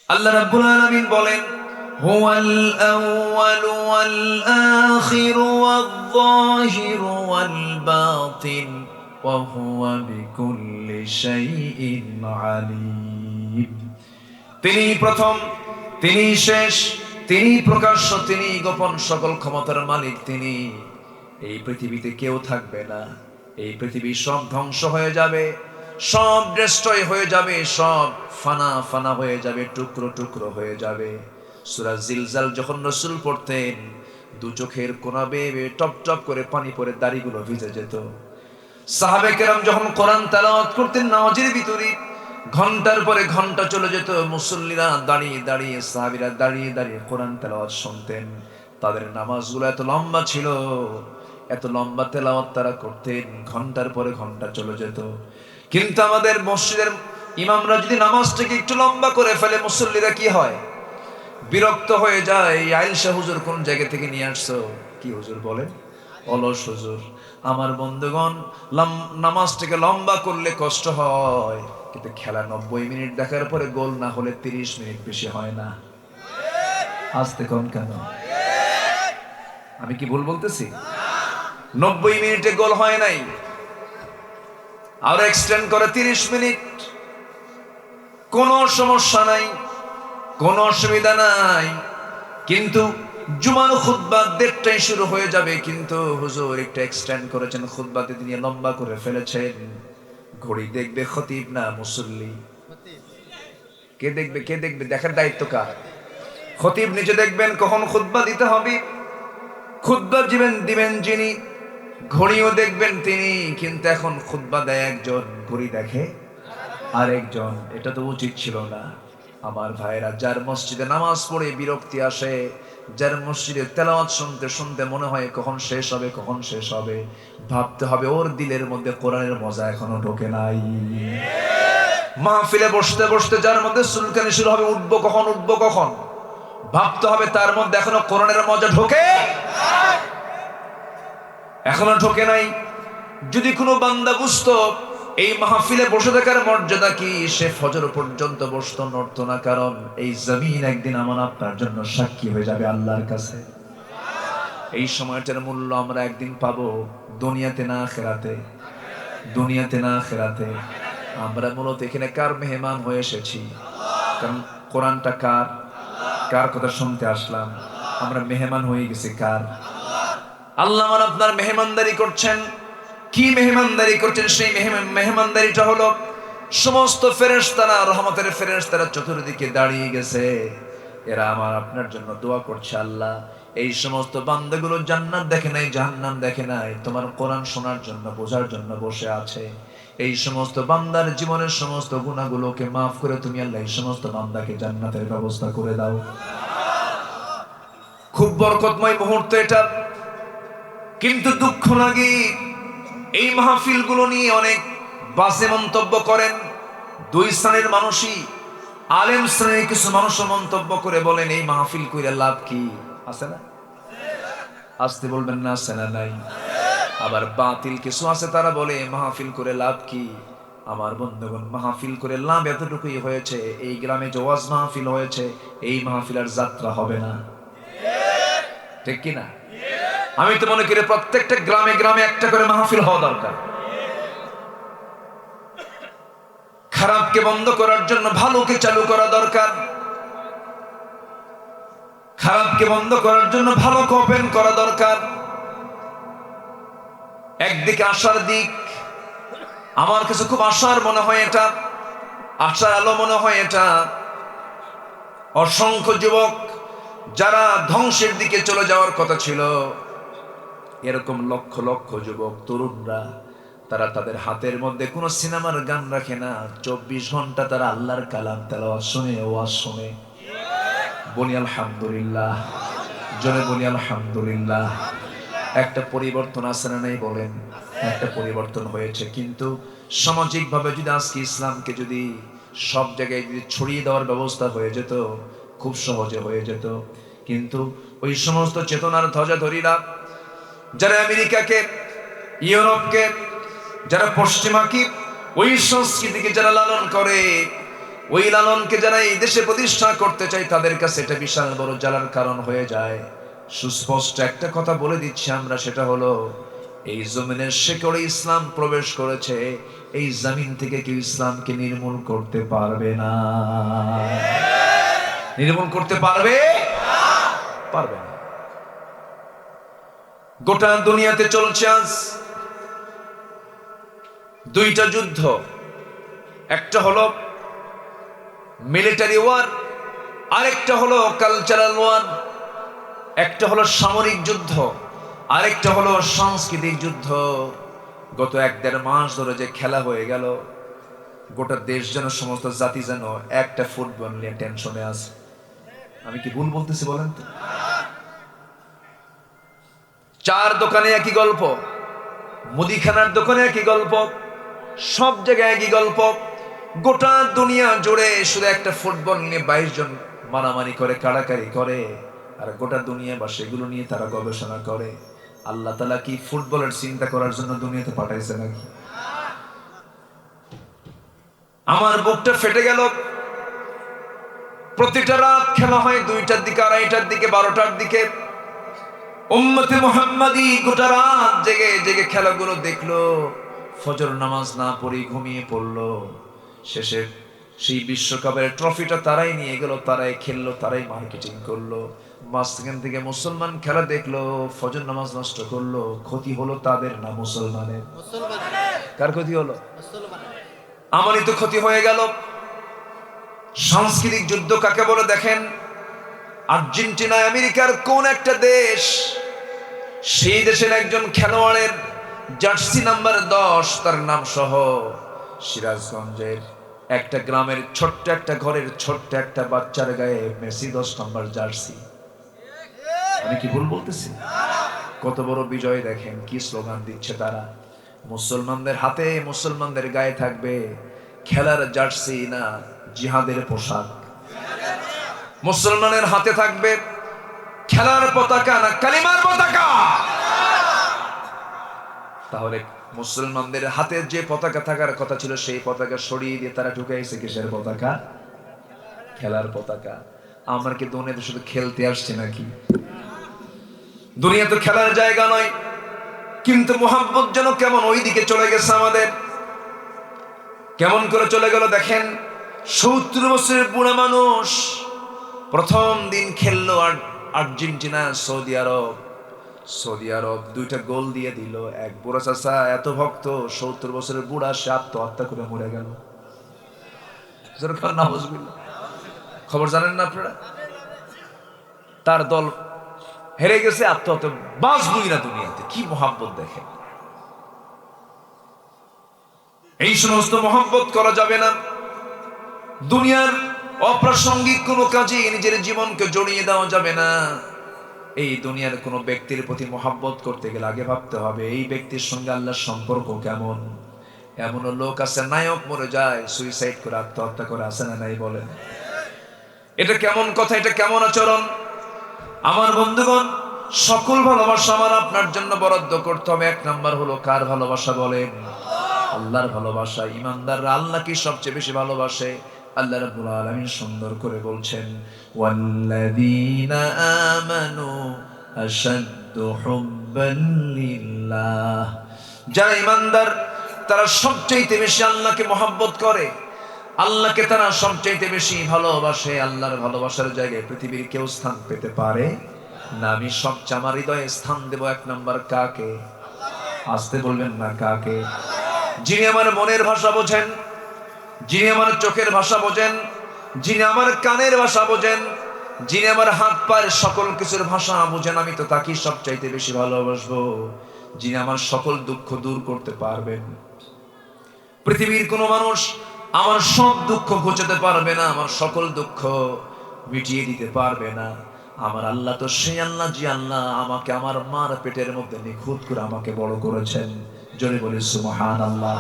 আল্লাহ রাব্বুল আলামিন বলেন, হুয়াল আউয়ালু ওয়াল আখিরু ওয়াল যাহিরু ওয়াল বাতিন ওয়া হুয়া বিকুল্লি শাইইন আলীম। তিনি প্রথম, তিনি শেষ, তিনি প্রকাশ্য, তিনি গোপন, সকল ক্ষমতার মালিক তিনি। এই পৃথিবীতে কেউ থাকবে না, এই পৃথিবী সব ধ্বংস হয়ে যাবে, সব ডিস্ট্রয় হয়ে যাবে, সব ফানা ফানা হয়ে যাবে, টুকরো টুকরো হয়ে যাবে। সূরা জিলজাল যখন রাসূল পড়তেন, দু চোখের কোনা বেয়ে বেয়ে টপ টপ করে পানি পড়ে দাড়িগুলো ভিজে যেত। সাহাবে কেরাম যখন কোরআন তেলাওয়াত করতেন নামাজের ভিতরে, ঘন্টার পরে ঘন্টা চলে যেত, মুসল্লিরা দাঁড়িয়ে দাঁড়িয়ে, সাহাবীরা দাঁড়িয়ে দাঁড়িয়ে কোরআন তেলাওয়াত শুনতেন। তাদের নামাজগুলো এত লম্বা ছিল, এত লম্বা তেলাওয়াত তারা করতেন, ঘন্টার পরে ঘন্টা চলে যেত। কিন্তু আমাদের মসজিদের ইমামরা যদি নামাজটাকে একটু লম্বা করে ফেলে, মুসল্লিরা কি হয়? বিরক্ত হয়ে যায়। আয়েশা হুজুর কোন জায়গা থেকে নিয়ে আসছো? কি হুজুর বলেন? অলস হুজুর। আমার বন্ধুগণ, নামাজটাকে লম্বা করলে কষ্ট হয়, কিন্তু খেলা 90 মিনিট দেখার পরে গোল না হলে 30 মিনিট বেশি হয় না। আসতে কম কেন? আমি কি ভুল বলতেছি? 90 মিনিটে গোল হয় নাই, আর এক্সটেন্ড করে 30 মিনিট, কোনো সমস্যা নাই, কোনো অসুবিধা নাই। কিন্তু জুমার খুতবা 1:30টায় শুরু হয়ে যাবে, কিন্তু হুজুর একটু এক্সটেন্ড করেছেন, খুতবাতে তিনি লম্বা করে ফেলেছেন। ঘড়ি দেখবে খতিব না মুসল্লি? কে দেখবে? কে দেখবে? দেখার দায়িত্ব কার? খতিব নিজে দেখবেন কখন খুতবা দিতে হবে, খুতবা দিবেন যিনি, ঘড়িও দেখবেন তিনি। কিন্তু এখন খুতবা দেয় একজন, ঘড়ি দেখে আরেকজন। এটা তো উচিত ছিল না। আমার ভাইরা, যার মসজিদে নামাজ পড়ে বিরক্তি আসে, যার মসজিদে তেলাওয়াত শুনতে শুনতে মনে হয় কখন শেষ হবে, কখন শেষ হবে, ভাবতে হবে ওর দিলের মধ্যে কোরআনের মজা এখনো ঢোকে নাই। মাহফিলে বসতে বসতে যার মধ্যে চুলকানি শুরু হবে, উঠবো কখন, উঠবো কখন, ভাবতে হবে তার মধ্যে এখনো কোরআনের মজা ঢোকে, এখনো ঢোকে নাই। যদি কোনো বান্দা বুঝতো এই মাহফিলে বসে থাকার মর্যাদা কি, সে ফজর পর্যন্ত বসতো, নড়তো না। কারণ এই জমিন একদিন আমার আপনার জন্য সাক্ষী হয়ে যাবে আল্লাহর কাছে। এই সময়টার মূল্য আমরা একদিন পাবো, দুনিয়াতে না আখিরাতে, দুনিয়াতে না আখিরাতে। আমরা মূলত এখানে কার মেহমান হয়ে এসেছি? কারণ কোরআনটা কার? কার কথা শুনতে আসলাম? আমরা মেহমান হয়ে গেছি কার? আল্লাহ আমার আপনার মেহমানদারি করছেন। কি মেহমানদারি করছেন? সেই মেহমানদারিটা হলো, সমস্ত ফেরেশতারা, রহমতের ফেরেশতারা চতুর্দিকে দাঁড়িয়ে গেছে, এরা আমার আপনার জন্য দোয়া করছে। আল্লাহ, এই সমস্ত বান্দাগুলো জান্নাত দেখে নাই, জাহান্নাম দেখে নাই, তোমার কোরআন শোনার জন্য, বোঝার জন্য বসে আছে। এই সমস্ত বান্দার জীবনের সমস্ত গুনাহগুলোকে মাফ করে তুমি আল্লাহ এই সমস্ত বান্দাকে জান্নাতের ব্যবস্থা করে দাও। খুব বরকতময় মুহূর্ত এটা। কিন্তু দুঃখ লাগে, এই মাহফিলগুলো নিয়ে অনেক বাজে মন্তব্য করেন দুই শ্রেণীর মানুষই। আলেম শ্রেণীর কিছু মানুষ মন্তব্য করে বলেন, এই মাহফিল কইরা লাভ কি? আছে না? আসতে বলবেন না, আছে না? নাই? আবার বাতিল কিছু আছে, তারা বলে মাহফিল করে লাভ কি? আমার বন্ধুগণ, মাহফিল করে লাভ এতটুকুই হয়েছে, এই গ্রামে যে ওয়াজ মাহফিল হয়েছে, এই মাহফিল আর যাত্রা হবে না। ঠিক কি না? আমি তো মনে করি প্রত্যেকটা গ্রামে গ্রামে একটা করে মাহফিল হওয়া দরকার। খারাপকে বন্ধ করার জন্য ভালোকে চালু করা দরকার, খারাপকে বন্ধ করার জন্য ভালোকে ওপেন করা দরকার। একদিকে আশার দিক, আমার কাছে খুব আশার মনে হয় এটা, আশার আলো মনে হয় এটা। অসংখ্য যুবক যারা ধ্বংসের দিকে চলে যাওয়ার কথা ছিল, এরকম লক্ষ লক্ষ যুবক তরুণরা, তারা তাদের হাতের মধ্যে কোনো সিনেমার গান রাখে না, 24 ঘন্টা তারা আল্লাহর কালাম তেলাওয়াত শুনে, ওয়াজ শুনে। বলি আলহামদুলিল্লাহ, জোরে বলি আলহামদুলিল্লাহ। একটা পরিবর্তন আছে না নাই বলেন? একটা পরিবর্তন হয়েছে। কিন্তু সামাজিকভাবে যদি আজকে ইসলামকে যদি সব জায়গায় যদি ছড়িয়ে দেওয়ার ব্যবস্থা হয়ে যেত, খুব সহজে হয়ে যেত। কিন্তু ওই সমস্ত চেতনার ধ্বজাধারীরা, যারা আমেরিকাকে, ইউরোপকে, যারা পশ্চিমাকে, ওই সংস্কৃতিকে যারা লালন করে, ওই লালনকে যারা এই দেশে প্রতিষ্ঠা করতে চায় তাদের কাছে এটা বিশাল বড় জ্বালার কারণ হয়ে যায়। সুস্পষ্ট একটা কথা বলে দিচ্ছি আমরা, সেটা হলো এই জমিনের শেকড়ে ইসলাম প্রবেশ করেছে, এই জমিন থেকে কেউ ইসলামকে নির্মূল করতে পারবে না। নির্মূল করতে পারবে পারবে না। গোটা দুনিয়াতে চলছে আজ দুইটা যুদ্ধ, একটা হলো মিলিটারি ওয়ার, আরেকটা হলো কালচারাল ওয়ার। একটা হলো সামরিক যুদ্ধ, আরেকটা হলো সাংস্কৃতিক যুদ্ধ। গত 1-1.5 মাস ধরে যে খেলা হয়ে গেল, গোটা দেশ যেন, সমস্ত জাতি যেন একটা ফুটবল নিয়ে টেনশনে আছে। আমি কি ভুল বলতেছি বলেন তো? 4 দোকানে একই গল্প, মুদিখানার দোকানে একই গল্প, সব জায়গায় একই গল্প। গোটা দুনিয়া জুড়ে শুধু একটা ফুটবল নিয়ে 22 জন মারামারি করে, কাড়াকাড়ি করে, আর গোটা দুনিয়া বা সেগুলো নিয়ে তারা গবেষণা করে। আল্লাহ তাআলা কি ফুটবলের চিন্তা করার জন্য দুনিয়াতে পাঠাইছে নাকি? আমার বুকটা ফেটে গেল। প্রতিটা রাত খেলা হয় 2টার দিকে, 2:30টার দিকে, 12টার দিকে। উম্মতে মুহাম্মাদি গোটা রাত জেগে জেগে খেলাগুলো দেখলো, ফজর নামাজ না পড়ে ঘুমিয়ে পড়লো। শেষে সেই বিশ্বকাপের ট্রফিটা তারাই নিয়ে গেল, তারাই খেললো, তারাই মার্কেটিং করলো। মাঝখান থেকে মুসলমান খেলা দেখলো, ফজর নামাজ নষ্ট করলো। ক্ষতি হলো তাদের না মুসলমানের? কার ক্ষতি হলো? আমারই তো ক্ষতি হয়ে গেল। সাংস্কৃতিক যুদ্ধ কাকে বলে দেখেন? আর্জেন্টিনা আমেরিকার কোন একটা দেশ, সেই দেশের একজন খেলোয়াড়ের জার্সি নাম্বার 10 তার নাম সহ সিরাজগঞ্জের একটা গ্রামের ছোট্ট একটা ঘরের ছোট্ট একটা বাচ্চার গায়ে মেসি 10 নাম্বার জার্সি। আমি কি ভুল বলতেছি? কত বড় বিজয় দেখেন, কি স্লোগান দিচ্ছে তারা। মুসলমানদের হাতে, মুসলমানদের গায়ে থাকবে খেলার জার্সি না জিহাদের পোশাক। মুসলমানের হাতে থাকবে খেলার পতাকা না কালিমার পতাকা। তাহলে মুসলমানদের হাতে যে পতাকা থাকার কথা ছিল, সেই পতাকা সরিয়ে দিয়ে তারা ঢুকাইছে কিসের পতাকা? খেলার পতাকা। আমরা কি দুনিয়াতে শুধু খেলতে আসছি নাকি? দুনিয়া তো খেলার জায়গা নয়, কিন্তু মোহাব্বত যেন কেমন ওই দিকে চলে গেছে আমাদের। কেমন করে চলে গেল দেখেন। 70 বছরের বুড়া মানুষ প্রথম দিন খেললো আর্জেন্টিনা সৌদি আরব। 2টা গোল দিয়ে দিল। এক বুড়া চাচা এত ভক্ত, 70 বছরের বুড়া, সে আত্মহত্যা করে মরে গেল। খবর জানেন না আপনারা? তার দল হেরে গেছে, আত্মহত্যা। বাঁচবই না দুনিয়াতে। কি মোহাব্বত দেখেন। এই সমস্ত মোহাব্বত করা যাবে না। দুনিয়ার অপ্রাসঙ্গিক কোনো কাজে নিজের জীবনকে জড়িয়ে দেওয়া যাবে না। এই দুনিয়ার কোনো ব্যক্তির প্রতি মোহাব্বত করতে গেলে আগে ভাবতে হবে এই ব্যক্তির সঙ্গে আল্লাহর সম্পর্ক কেমন। এমনও লোক আছে, নায়ক মরে যায়, সুইসাইড করে, আত্মহত্যা করে, আছে না নাই বলেন? এটা কেমন কথা, এটা কেমন আচরণ? আমার বন্ধুগণ, সকল ভালোবাসা আমার আপনার জন্য বরাদ্দ করতে হবে। 1 নাম্বার হলো কার ভালোবাসা বলেন? আল্লাহর ভালোবাসা। ইমানদাররা আল্লাহকে সবচেয়ে বেশি ভালোবাসে। আল্লাহ রাব্বুল আলামিন সুন্দর করে বলছেন, ওয়াল্লাযীনা আমানু আশাদ্দু হুব্বান লিল্লাহ। যারা ইমানদার তারা সবচেয়ে বেশি আল্লাহকে মহব্বত করে, আল্লাহকে তারা সবচেয়ে বেশি ভালোবাসে। আল্লাহর ভালোবাসার জায়গায় পৃথিবীর কেউ স্থান পেতে পারে না। আমি সবচেয়ে আমার হৃদয়ে স্থান দেব 1 নাম্বার কাকে? আসতে বলবেন না, কাকে? যিনি আমার মনের ভাষা বোঝেন, যিনি আমার চোখের ভাষা বোঝেন, যিনি আমার কানের ভাষা বোঝেন, যিনি আমার হাত পায়ের সকল কিছুর ভাষা বোঝেন, আমি তো তাকেই সবচাইতে বেশি ভালোবাসবো। যিনি আমার সকল দুঃখ দূর করতে পারবেন। পৃথিবীর কোনো মানুষ আমার সব দুঃখ ঘোচাতে পারবে না, আমার সকল দুঃখ মিটিয়ে দিতে পারবে না। আমার আল্লাহ তো সেই আল্লাহ, যে আল্লাহ আমাকে আমার মার পেটের মধ্যে নিখুঁত করে আমাকে বড় করেছেন। জোরে বলি সুবহানাল্লাহ।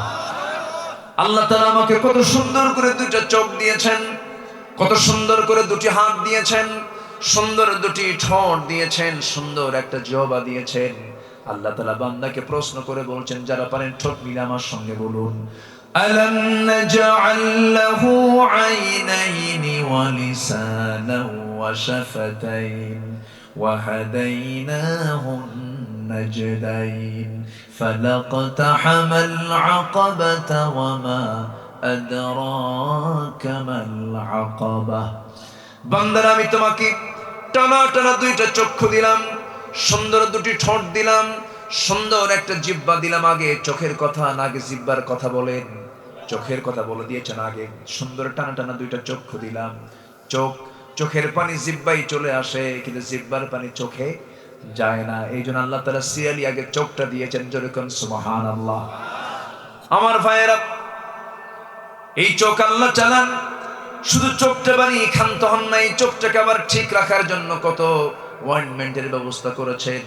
আল্লাহ তাআলা আমাকে কত সুন্দর করে 2টা চোখ দিয়েছেন, কত সুন্দর করে 2টি হাত দিয়েছেন, সুন্দর 2টি ঠোঁট দিয়েছেন, সুন্দর একটা জিহ্বা দিয়েছেন। আল্লাহ তাআলা বান্দাকে প্রশ্ন করে বলছেন, যারা পারেন ঠোঁট মিলে আমার সঙ্গে বলুন, ألم نجعل له عينين ولسانا وشفتين وهديناه النجدين فلاقتحم العقبة وما أدراك ما العقبة বান্দারা আমি তোমাকে টানা টানা দুইটা চক্ষু দিলাম, সুন্দর দুটি ঠোঁট দিলাম, সুন্দর একটা জিহ্বা দিলাম। আগে চোখের কথা না, আগে জিহ্বার কথা বলেন। চোখের কথা বলে দিয়েছেন আগে। সুন্দর টানা টানা দুইটা চক্ষু দিলাম। চোখের পানি জিহ্বায় চলে আসে, কিন্তু জিহ্বার পানি চোখে যায় না। এই জন্য আল্লাহ তাআলা সিরিয়ালি আগে চোখটা দিয়েছেন। যেরকম সুবহানাল্লাহ। আমার ভাইয়েরা, এই চোখ আল্লাহ চালান, শুধু চোখটা বানিয়ে ক্ষান্ত হন নাই, চোখটাকে আবার ঠিক রাখার জন্য কত ওয়াইন্টমেন্টের ব্যবস্থা করেছেন।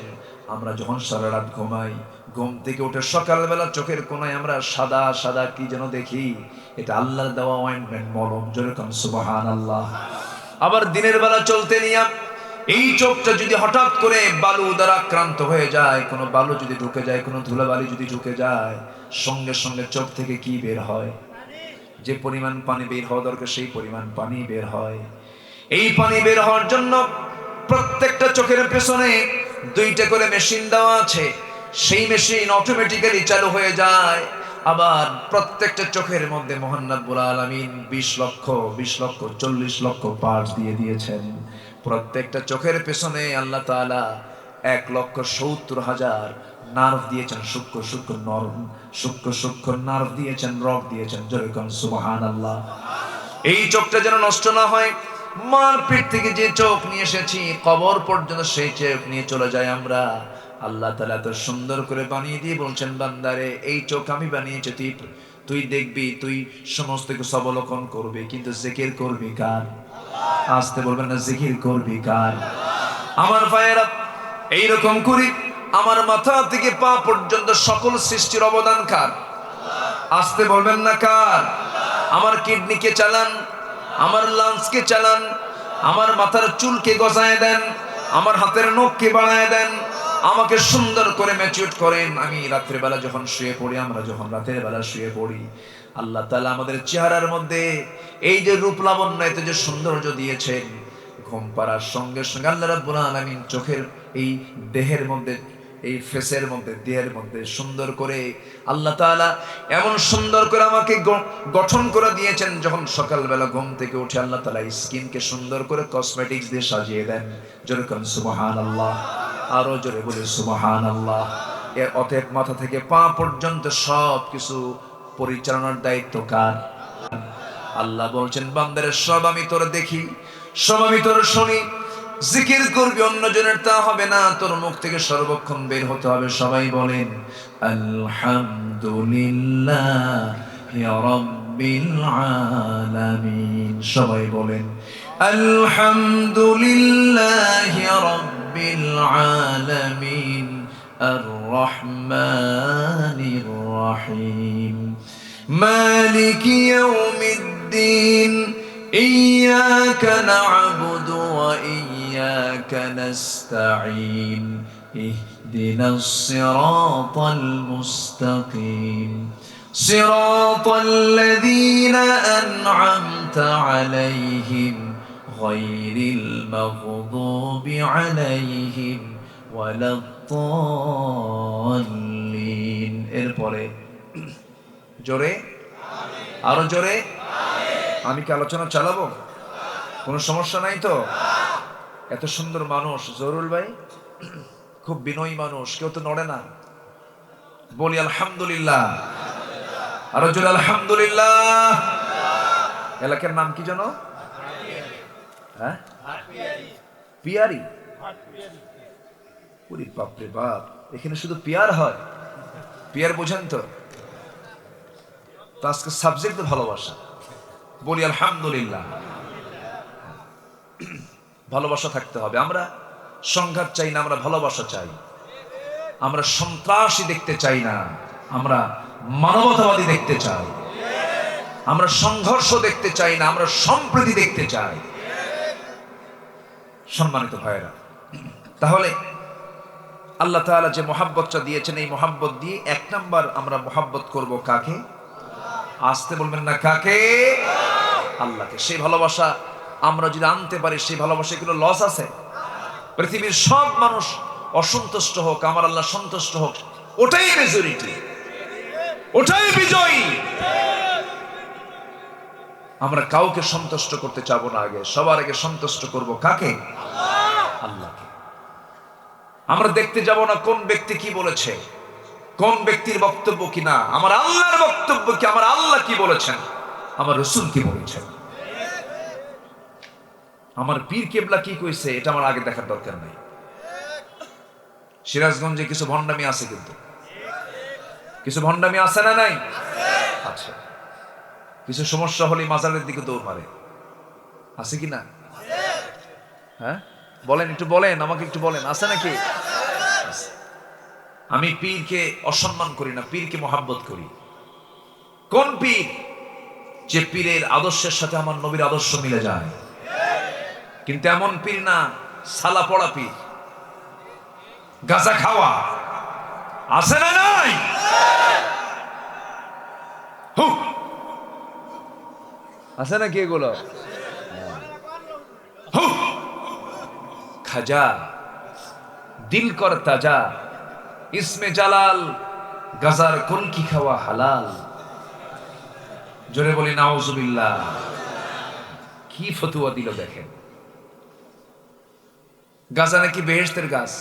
আমরা যখন সারা রাত ঘুমাই, ঘুম থেকে উঠে সকালবেলা চোখের কোনায় আমরা সাদা সাদা কি যেন দেখি, এটা আল্লাহর দেওয়া ওয়াইন্টমেন্ট, মলম। যেরকম সুবহানাল্লাহ। আবার দিনের বেলা চলতে নিয়ে এই চোখটা যদি হঠাৎ করে বালু দ্বারা আক্রান্ত হয়ে যায়, কোনো বালু যদি ঢুকে যায়, কোনো ধুলাবালি যদি ঢুকে যায়, সঙ্গে সঙ্গে চোখ থেকে কি বের হয়? যে পরিমাণ পানি বের হওয়া দরকার সেই পরিমাণ পানি বের হয়। এই পানি বের হওয়ার জন্য প্রত্যেকটা চোখের পেছনে দুইটা করে মেশিন দেওয়া আছে। সেই মেশিন অটোমেটিক্যালি চালু হয়ে যায়। আবার প্রত্যেকটা চোখের মধ্যে মহান রব্বুল আলামিন 20 লক্ষ 40 লক্ষ পার্টস দিয়ে দিয়েছেন। প্রত্যেকটা চোখের পেছনে আল্লাহ তাআলা 1,70,000 নার্ভ দিয়েছেন, সূক্ষ্ম সূক্ষ্ম নার্ভ দিয়েছেন, রগ দিয়েছেন। যেরকম সুবহানাল্লাহ। এই চোখটা যেন নষ্ট না হয়। মার পেট থেকে যে চোখ নিয়ে এসেছি, কবর পর্যন্ত সেই চোখ নিয়ে চলে যায় আমরা। আল্লাহ তাআলা এত সুন্দর করে বানিয়ে দিয়ে বলছেন, বান্দারে এই চোখ আমি বানিয়েছি, তুই দেখবি, তুই সমস্ত কিছু অবলোকন করবি, কিন্তু জিকির করবি কার? আসতে বলবেন না, জিকির করবি কার? আমার ভাইয়েরা, এইরকম করি আমার মাথা থেকে পা পর্যন্ত সকল সৃষ্টির অবদান কার? আসতে বলবেন না কার? আমার কিডনিকে চালান, আমার লাংসকে চালান, আমার মাথার চুলকে গজায় দেন, আমার হাতের নখকে বাড়ায় দেন, আমাকে সুন্দর করে ম্যাচিউর করেন। আমি রাত্রে বেলা যখন শুয়ে পড়ি, আমরা যখন রাতের বেলা শুয়ে পড়ি, আল্লাহ তাআলা আমাদের চেহারার মধ্যে এই যে রূপ লাবণ্য, এত যে সৌন্দর্য দিয়েছেন, ঘুম পাড়ার সঙ্গে সঙ্গে আল্লাহ রাব্বুল আলামিন চোখের এই দেহের মধ্যে, এই ফেসের মধ্যে, দেহের মধ্যে সুন্দর করে আল্লাহ তাআলা এমন সুন্দর করে আমাকে গঠন করে দিয়েছেন। যখন সকালবেলা ঘুম থেকে উঠে আল্লাহ তাআলা স্কিনকে সুন্দর করে কসমেটিক্স দিয়ে সাজিয়ে দেন। যেরকম সুবহানাল্লাহ। আরো জোরে বলে সুবহানাল্লাহ। অতএব মাথা থেকে পা পর্যন্ত সব কিছু পরিচালনার দায়িত্ব কার? আল্লাহ বলছেন, বান্দারে সব আমি তোর দেখি, সব আমি তোর শুনি। জিকির করবি, অন্যজনের তা হবে না, তোর মুখ থেকে সর্বক্ষণ বের হতে হবে। সবাই বলেন আলহামদুলিল্লাহি রাব্বিল আলামিন। সবাই বলেন আলহামদুলিল্লাহি রাব্বিল আলামিন আর রহমানির রহিম মালিকি ইয়াউমিদ্দিন ইয়্যাকা না'বুদু ওয়া ইয়্যাকা নাস্তাঈন ইহদিনাস সিরাতাল মুস্তাকিম সিরাতাল লাযীনা আন'আমতা আলাইহিম গায়রিল মাগযুবি আলাইহিম ওয়ালাদ-দাল্লিন। এরপরে জোরে, আরো জোরে। আমি কি আলোচনা চালাবো? কোনো সমস্যা নাই তো? এত সুন্দর মানুষ জরুল ভাই, খুব বিনয়ী মানুষ, কেউ তো নড়ে না। বলি আলহামদুলিল্লাহ, আরো জোরে আলহামদুলিল্লাহ। এলাকার নাম কি জানো? হ্যাঁ, পিয়ারি। ওরে বাপরে বাপ, এখানে শুধু পিয়ার হয়? পিয়ার বোঝেন তো? আজকে সাবজেক্ট ভালোবাসা। বলি আলহামদুলিল্লাহ। ভালোবাসা থাকতে হবে। আমরা সংঘাত চাই না, আমরা ভালোবাসা চাই। আমরা সন্ত্রাসী দেখতে চাই না, আমরা মানবতাবাদী দেখতে চাই। আমরা সংঘর্ষ দেখতে চাই না, আমরা সম্প্রীতি দেখতে চাই। সম্মানিত ভাইয়েরা, তাহলে আল্লাহ তাআলা যে মহাব্বতটা দিয়েছেন, এই মহাব্বত দিয়ে 1 নাম্বার আমরা মহাব্বত করব কাকে? আসতে বলবেন না কাকে? আল্লাহকে। সেই ভালোবাসা আমরা যদি আনতে পারি, সেই ভালোবাসায় কোনো লস আছে? পৃথিবীর সব মানুষ অসন্তুষ্ট হোক, আমার আল্লাহ সন্তুষ্ট হোক, ওটাই মেজরিটি, ওটাই বিজয়ী। আমরা কাউকে সন্তুষ্ট করতে চাবো না, আগে সবার আগে সন্তুষ্ট করব কাকে? আল্লাহকে। আমরা দেখতে যাব না কোন ব্যক্তি কি বলেছে, কোন ব্যক্তির বক্তব্য কি না, আমার আল্লাহর বক্তব্য কি, আমার আল্লাহ কি বলেছেন, আমার রাসূল কি বলেছেন, আমার পীর কেবলা কি কইছে, এটা আমার আগে দেখার দরকার নাই। সিরাজগঞ্জে কিছু ভণ্ডামি আছে, কিন্তু কিছু ভণ্ডামি আছে না নাই? আচ্ছা, কিছু সমস্যা হলে মাজারের দিকে দৌড় মারে, আছে কি না? হ্যাঁ বলেন, একটু বলেন, আমাকে একটু বলেন, আছে নাকি? আমি পীরকে অসম্মান করি না, পীরকে মহাব্বত করি। কোন পীর? যে পীরের আদর্শের সাথে আমার নবীর আদর্শ মিলে যায়। কিন্তু এমন পীর না সালা পড়া পীর, গাঁজা খাওয়া, আছে না নাই? আছে নাকি এগুলো? খাজা দিল কর তাজা, ইসমে জালাল, গাজার কলকি খাওয়া হালাল। জোরে বলি নাউজুবিল্লাহ। কি ফতুয়া দিল দেখেন। গাজা নাকি বেহেশতের গাছ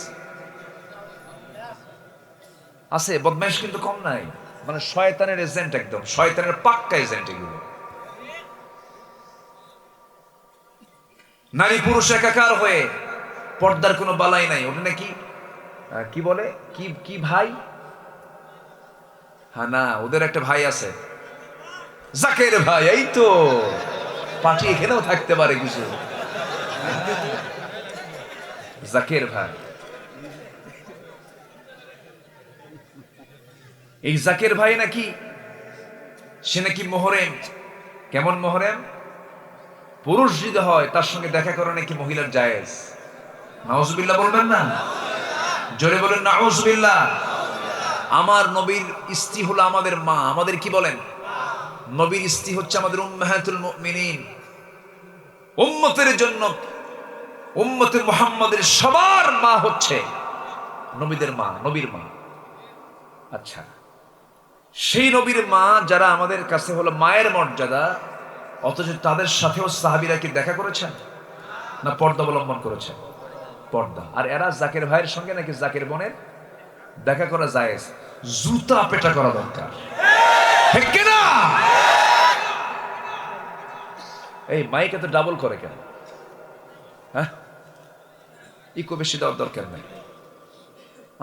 আছে, বদমাইশ কিন্তু কম নাই, মানে শয়তানের এজেন্ট, একদম শয়তানের পাক্কা এজেন্ট এগুলো। নারী পুরুষ একাকার হয়ে পর্দার কোনো বালাই নাই, ওটা নাকি কি বলে, কি কি ভাই, হ্যাঁ না, ওদের একটা ভাই আছে জাকের ভাই, এই তো পার্টি এখানেও থাকতে পারে কিছু, জাকের ভাই। এই জাকের ভাই নাকি, সে নাকি মোহরেম। কেমন মোহরেম? পুরুষ যদি হয় তার সঙ্গে দেখা করা নাকি মহিলার জায়েজ। নাউজুবিল্লাহ বলবেন না? জোরে বলেন নাউজুবিল্লাহ। আমার নবীর স্ত্রী হলো আমাদের মা, আমাদের কি বলেন? নবীর স্ত্রী হচ্ছে আমাদের উম্মাহাতুল মুমিনিন। উম্মতের জন্য, উম্মতে মুহাম্মাদের সবার মা হচ্ছে নবীদের মা, নবীর মা। আচ্ছা, সেই নবীর মা যারা আমাদের কাছে হলো মায়ের মর্যাদা, অথচ তাদের সাথেও সাহাবীরা কি দেখা করেছেন না পর্দা অবলম্বন করেছেন? পর্দা। আর এরা জাকের ভাইয়ের সঙ্গে নাকি জাকের বোনের দেখা করা জায়েজ, জুতা পেটা করা দরকার, ঠিক না? এই মাইকে তো ডাবল করে কেন? হ্যাঁ, ইকো বেশি দেওয়ার দরকার নাই।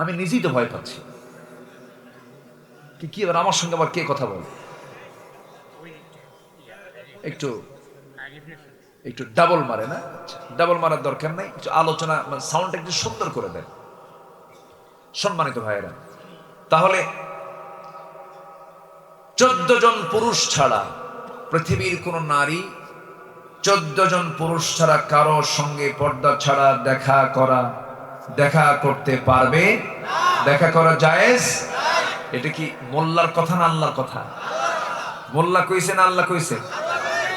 আমি নিজেই তো ভয় পাচ্ছি, কি এবার আমার সঙ্গে আবার কে কথা বলে? একটু একটু ডাবল মারে না? ডাবল মারার দরকার নাই, একটু আলোচনা সাউন্ডটা একটু সুন্দর করে দেন সম্মানিত ভাইয়েরা। তাহলে 14 জন পুরুষ ছাড়া পৃথিবীর কোন নারী 14 জন পুরুষ ছাড়া কারো সঙ্গে পর্দা ছাড়া দেখা করতে পারবে? দেখা করা জায়েজ? এটা কি মোল্লার কথা না আল্লাহর কথা? মোল্লা কইছে না আল্লাহ কইছে?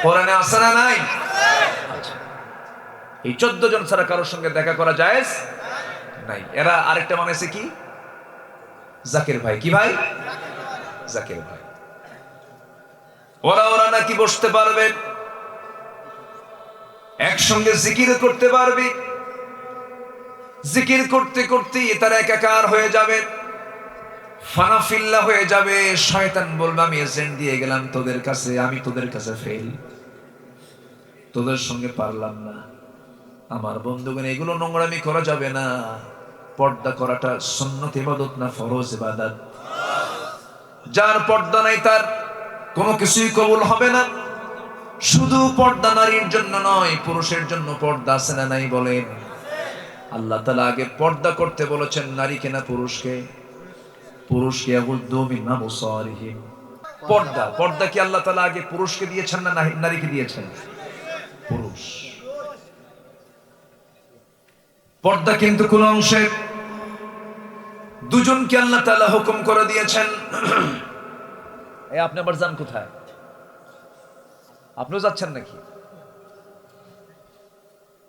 কোরআনে আছে না নাই? আচ্ছা, এই 14 জন ছাড়া কারোর সঙ্গে দেখা করা জায়েজ নাই। এরা আরেকটা মানেছে কি? জাকের ভাই। কি ভাই? জাকের ভাই। ওরা নাকি বসতে পারবে, একসঙ্গে জিকির করতে পারবে, জিকির করতে করতে তারা একাকার হয়ে যাবে, ফানাফিল্লা হয়ে যাবে। শয়তান বলবে আমি এজেন্ট দিয়ে গেলাম তোদের কাছে, আমি তোদের কাছে ফেল, তোদের সঙ্গে পারলাম না। আমার বন্ধুগণ, এগুলো নোংরামি করা যাবে না। পর্দা করাটা সুন্নত ইবাদত না ফরজ ইবাদত। যার পর্দা নাই তার কোনো কিছুই কবুল হবে না। শুধু পর্দা নারীর জন্য নয়, পুরুষের জন্য পর্দা আছে না নাই বলেন? আল্লাহ তাআলা আগে পর্দা করতে বলেছেন নারীকে না পুরুষকে? পুরুষকে ইয়াগুদ্দু মিন আবসারিহিম। পর্দা কি আল্লাহ তাআলা আগে পুরুষকে দিয়েছেন না নারীকে দিয়েছেন? পুরুষ। পর্দা কিন্তু কোন অংশে দুজনকে আল্লাহ তাআলা হুকুম করে দিয়েছেন। এই আপনি আবার যান কোথায়? আপনিও যাচ্ছেন নাকি?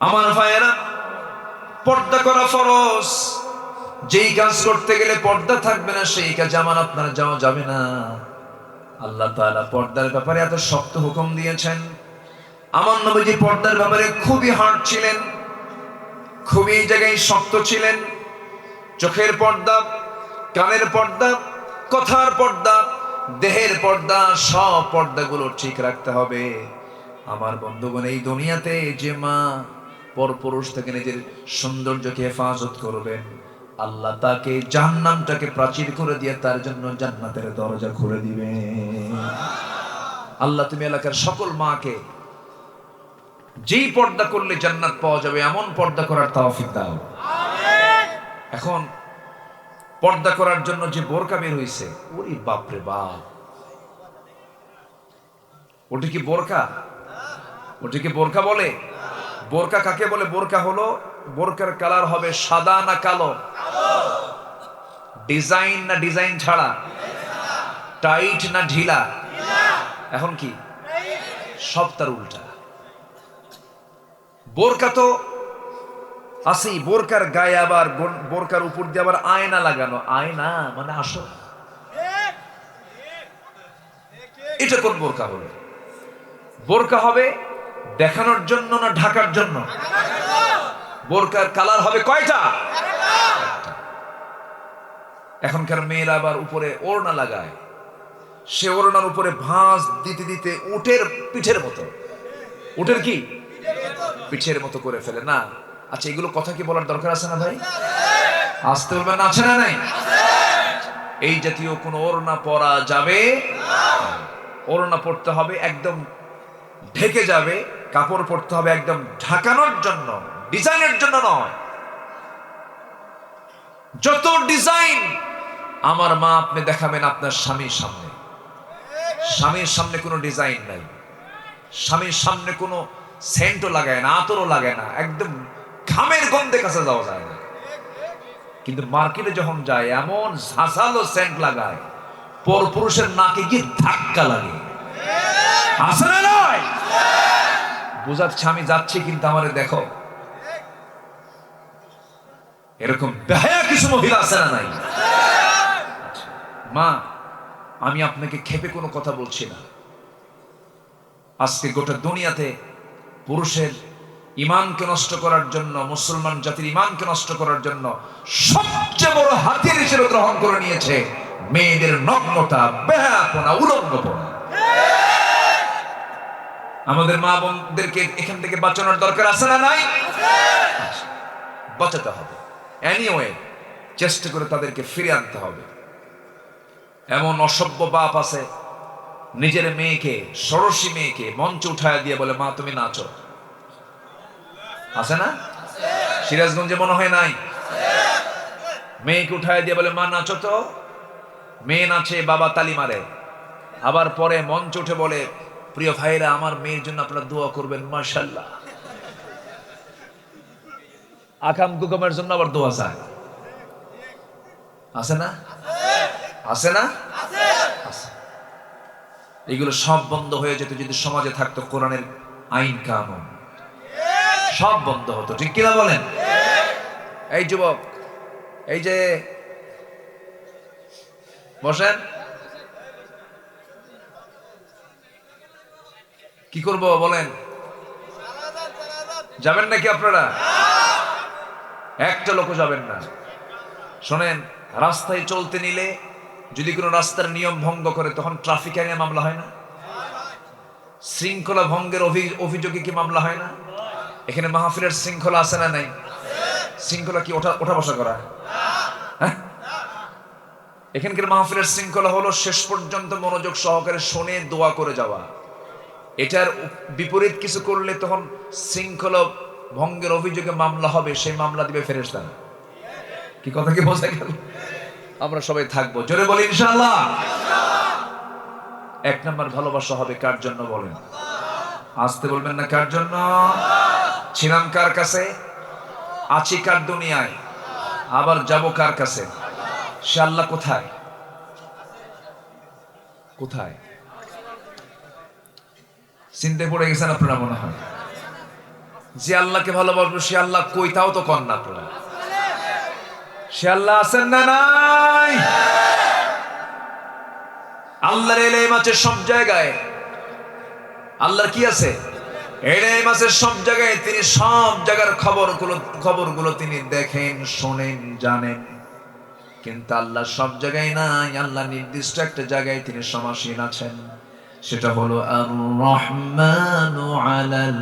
আমার ভাইয়েরা, পর্দা করা ফরজ। যেই কাজ করতে গেলে পর্দা থাকবে না সেই কাজে আমার আপনার যাওয়া যাবে না। আল্লাহ তাআলা পর্দার ব্যাপারে এত শক্ত হুকুম দিয়েছেন। আমার নবীজি পর্দার ব্যাপারে খুবই হার্ড ছিলেন, খুবই এই জায়গায় শক্ত ছিলেন। চোখের পর্দা, কানের পর্দা, কথার পর্দা, দেহের পর্দা, সব পর্দাগুলো ঠিক রাখতে হবে। আমার বন্ধুগণ, এই দুনিয়াতে যে মা পরপুরুষ থেকে নিজের সৌন্দর্যকে হেফাজত করবেন, আল্লাহ তাকে জাহান্নামটাকে প্রাচীর করে দিয়ে তার জন্য জান্নাতের দরজা খুলে দিবে। আল্লাহ তুমি এলাকার সকল মাকে যেই পর্দা করলে জান্নাত পাওয়া যাবে এমন পর্দা করার তৌফিক দাও। এখন পর্দা করার জন্য যে বোরকা বের হইছে, ওরে বাপরে বাপ, ওটা কি বোরকা? ওটা কি বোরকা বলে? বোরকা কাকে বলে? বোরকা হলো, বোরকার কালার হবে সাদা না কালো? ডিজাইন না ডিজাইন ছাড়া? টাইট না ঢিলা? এখন কি সব তার উল্টা। বোরকা তো আছেই, বোরকার গায়ে আবার বোরকার উপর দিয়ে আবার আয়না লাগানো। আয়না মানে আসল। এটা কোন বোরকা হলো? বোরকা হবে দেখানোর জন্য না ঢাকার জন্য? বোরকার কালার হবে কয়টা? এখনকার মেয়েরা আবার উপরে ওড়না লাগায়, সে ওড়নার উপরে ভাঁজ দিতে দিতে উটের পিঠের মতো, উটের কি পিঠের মতো করে ফেলে না। আচ্ছা, এগুলো কথা কি বলার দরকার আছে না ভাই? আসতে বলবেন, আছে না নাই? এই জাতীয় কোন ওড়না পরা যাবে? ওড়না পড়তে হবে একদম ঢেকে যাবে, কাপড় পরতে হবে একদম ঢাকানোর জন্য, ডিজাইনের জন্য নয়। যত ডিজাইন আমার মা আপনি দেখাবেন আপনার স্বামীর সামনে, স্বামীর সামনে কোনো ডিজাইন নাই, স্বামীর সামনে কোনো সেন্টও লাগায় না, আতরও লাগায় না, একদম ঘামের গন্ধে কাছে যাওয়া যায় না। কিন্তু মার্কেটে যখন যায় এমন ঝাঁঝালো সেন্ট লাগায়, পরপুরুষের নাকে গিয়ে ধাক্কা লাগে। আছে না নয়? বুঝাচ্ছে আমি যাচ্ছি কিন্তু আমারে দেখো। এরকম বেহায়া কিছু মহিলা আছে না নাই? মা, আমি আপনাকে খেপে কোনো কথা বলছি না। আজকে গোটা দুনিয়াতে পুরুষের ইমানকে নষ্ট করার জন্য, মুসলমান জাতির ইমানকে নষ্ট করার জন্য সবচেয়ে বড় হাতিয়ার হিসেবে গ্রহণ করে নিয়েছে মেয়েদের নগ্নতা, বেহায়াপনা, উলঙ্গপনা। আমাদের মা বোনদেরকে এখান থেকে বাঁচানোর দরকার আছে না নাই? বাঁচাতে হবে। এনিওয়ে চেষ্টা করে তাদেরকে ফিরে আনতে হবে। এমন অসভ্য বাপ আছে, নিজের মেয়েকে, ষোড়শী মেয়েকে মঞ্চে উঠায় দিয়ে বলে, মা তুমি নাচো। আছে না? সিরাজগঞ্জে মনে হয় নাই? মেয়েকে উঠায় দিয়ে বলে, মা নাচো তো। মেয়ে নাচে, বাবা তালি মারে। আবার পরে মঞ্চে উঠে বলে, প্রিয় ভাইরা, আমার মেয়ের জন্য আপনারা দোয়া করবেন। মাশাআল্লাহ। আকাম কুকামের জন্য আবার দোয়া চায়। আছে না? আছে না? আছে। এগুলো সব বন্ধ হয়ে যেত যদি সমাজে থাকতো কোরআনের আইন কানুন, সব বন্ধ হতো। ঠিক কিনা বলেন? এই যুবক, এই যে বসেন, কি করব বলেন? যাবেন নাকি আপনারা? একটা লোকও যাবেন না। শোনেন, রাস্তায় চলতে নিলে যদি কোনো রাস্তার নিয়ম ভঙ্গ করে তখন ট্রাফিক আইনে মামলা হয় না? শৃঙ্খলা ভঙ্গের অভিযোগে কি মামলা হয় না? এখানে মাহফিলের শৃঙ্খলা আছে না নাই? শৃঙ্খলা কি ওঠা বসা করা? হ্যাঁ, এখানকার মাহফিলের শৃঙ্খলা হলো শেষ পর্যন্ত মনোযোগ সহকারে শুনে দোয়া করে যাওয়া। এটার বিপরীত কিছু করলে তখন শৃঙ্খলা ভঙ্গের অভিযোগে মামলা হবে, সেই মামলা দিবে ফেরেশতা। কি কথা কি বোঝা গেল? আমরা সবাই থাকবো, জোরে বলি ইনশাআল্লাহ। এক নাম্বার ভালোবাসা হবে কার জন্য বলেন? আসতে বলবেন না, কার জন্য? ছিলাম কার কাছে, আছি কার দুনিয়ায়, আবার যাব কার কাছে? সে আল্লাহ কোথায়? কোথায়? চিন্তে পড়ে গেছেন আপনারা মনে হয়। যে আল্লাহকে ভালোবাসবো সে আল্লাহ কই তাও তো কর না আপনারা। সে আল্লাহ আছেন না নাই? আল্লাহর এলেম আছে সব জায়গায়। আল্লাহর কি আছে? এলেম আছে সব জায়গায়। তিনি সব জায়গার খবরগুলো তিনি দেখেন, শোনেন, জানেন। কিন্তু আল্লাহ সব জায়গায় নাই। আল্লাহ নির্দিষ্ট একটা জায়গায় তিনি সমাসীন আছেন, সেটা হলো আর রহমানু আলাল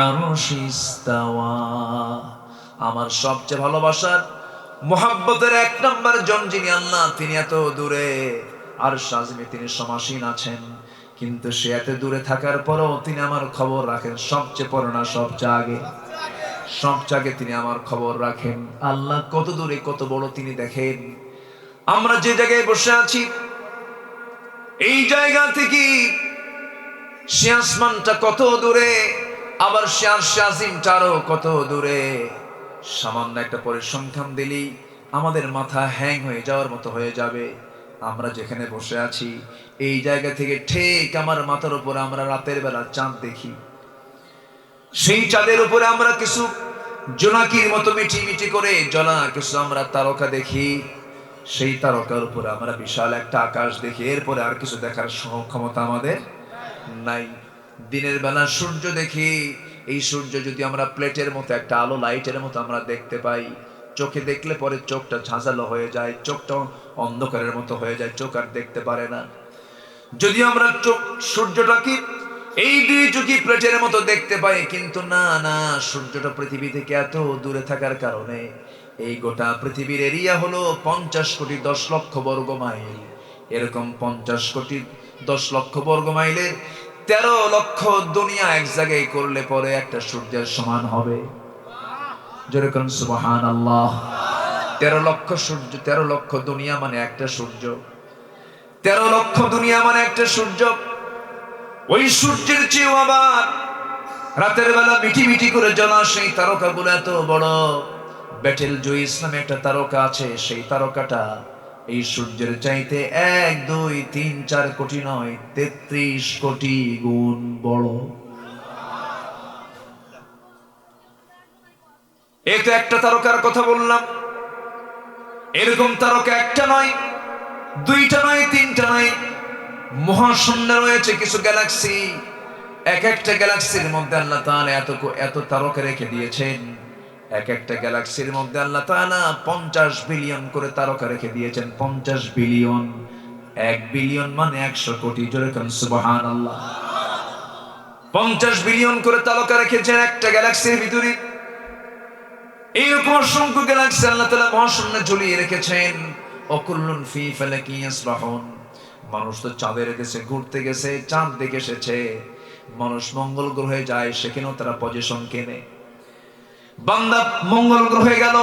আরশি ইস্তাওয়া। আমার সবচেয়ে ভালোবাসার মুহাব্বতের এক নম্বর জন যিনি আল্লাহ, তিনি এত দূরে আরশ আযমে তিনি সমাসীন আছেন। কিন্তু সে এত দূরে থাকার পরেও তিনি আমার খবর রাখেন। সবচেয়ে পরে না, সবচেয়ে আগে, সবচেয়ে আগে তিনি আমার খবর রাখেন। আল্লাহ কত দূরে, কত বড় তিনি দেখেন। আমরা যে জায়গায় বসে আছি এই জায়গা থেকে সে আসমানটা কত দূরে, আবার সে আরশে আজিমটারও কত দূরে। সামান্য একটা পরিসংখ্যান দিলেই আমাদের মাথা হ্যাং হয়ে যাওয়ার মতো হয়ে যাবে। আমরা যেখানে বসে আছি এই জায়গা থেকে ঠিক আমার মাথার উপরে আমরা রাতের বেলা চাঁদ দেখি। সেই চাঁদের উপরে আমরা কিছু জোনাকির মতো মিটি মিটি করে জ্বলা কিছু আমরা তারকা দেখি। সেই তারকার উপরে আমরা বিশাল একটা আকাশ দেখি। এরপরে আর কিছু দেখার ক্ষমতা আমাদের নাই। দিনের বেলা সূর্য দেখি। এই সূর্য যদি আমরা প্লেটের মতো একটা আলো লাইটের মতো আমরা দেখতে পাই, চোখে দেখলে পরে চোখটা ঝাঁঝালো হয়ে যায়, চোখটা অন্ধকারের মতো হয়ে যায়, চোখ আর দেখতে পারে না। যদি আমরা সূর্যটাকে এই দুই চোখে প্লেটের মতো দেখতে পাই, কিন্তু না না, সূর্যটা পৃথিবী থেকে এত দূরে থাকার কারণে এই গোটা পৃথিবীর এরিয়া হলো 50 কোটি 10 লক্ষ বর্গ মাইল। এরকম 50 কোটি 10 লক্ষ বর্গ মাইলের 13 লক্ষ দুনিয়া এক জায়গায় করলে পরে একটা সূর্যের সমান হবে। যেরকম সুবহানাল্লাহ। 13 লক্ষ সূর্য, 13 লক্ষ দুনিয়া মানে একটা সূর্য। 13 লক্ষ দুনিয়া মানে একটা সূর্য। ওই সূর্যের চেয়েও আবার রাতের বেলা মিটি মিটি করে জ্বলা সেই তারকাগুলো এত বড়। বেটেল জুইস নামে একটা তারকা আছে, সেই তারকাটা এই সূর্যের চাইতে 1 2 3 4 কোটি নয়, 33 কোটি গুণ বড়। এই তো একটা তারকার কথা বললাম। এরকম তারকা একটা নয়, দুইটা নয়, তিনটা নয়, মহাশূন্যে রয়েছে কিছু গ্যালাক্সি। এক একটা গ্যালাক্সির মধ্যে আল্লাহ তাআলা এত তারকা রেখে দিয়েছেন। এক একটা গ্যালাক্সির মধ্যে আল্লাহ তাআলা 50 বিলিয়ন করে তারকা রেখে দিয়েছেন। 50 বিলিয়ন। 1 বিলিয়ন মানে 100 কোটি। যেরকম সুবহানাল্লাহ। 50 বিলিয়ন করে তারকা রেখেছেন একটা গ্যালাক্সির ভিতরে। এইরকম অসংখ্য গ্যালাক্সি আল্লাহ তাআলা মহাশূন্যে ঝুলিয়ে রেখেছেন। অকুল্লুন ফি ফালাকি ইয়াসবাহুন। মানুষ তো চাঁদের দেশে ঘুরতে গেছে, চাঁদ দেখে এসেছে। মানুষ মঙ্গল গ্রহে যায়, সেখানেও তারা পজিশন কেনে। বান্দা মঙ্গল গ্রহে গেল,